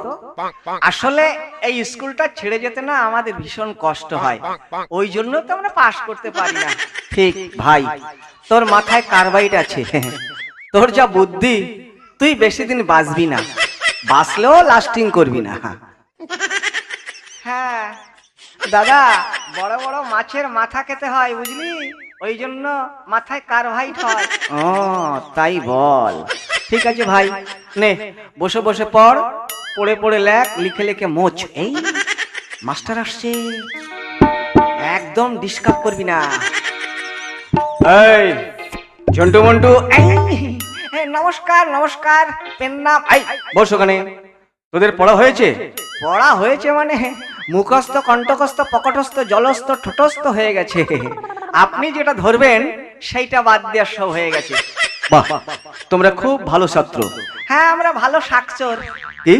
তো? আসলে এই স্কুলটা ছেড়ে যেতে না আমাদের ভীষণ কষ্ট হয়, ওই জন্য তো আমরা পাশ করতে পারি না। ঠিক ভাই, তোর মাথায় কার্বাইড আছে। তোর যা বুদ্ধি, তুই বেশি দিন বাঁচবি না, বাঁচলেও লাস্টিং করবি না। হ্যাঁ দাদা, বড় বড় মাছের মাথা খেতে হয় বুঝলি, ওই জন্য মাথায় কার্বাইড হয়। ও তাই বল। ঠিক আছে ভাই, নে বসে বসে পড়, পড়ে পড়ে লেখ, লিখে লিখে মোচ। এই মাস্টার আসছে, একদম ডিস্টার্ব করবি না। এই ঝন্টু মন্টু, নমস্কার নমস্কার, পেন নাম। এই বস ওখানে। তোদের পড়া হয়েছে? পড়া হয়েছে মানে মুখস্থ কণ্ঠস্থ পকটস্থ জলস্থ ঠোঁটস্থ হয়ে গেছে। আপনি যেটা ধরবেন সেইটা বাদ দেওয়ার সব হয়ে গেছে। বাহ, তোমরা খুব ভালো ছাত্র। হ্যাঁ আমরা ভালো শাকচোর। কি?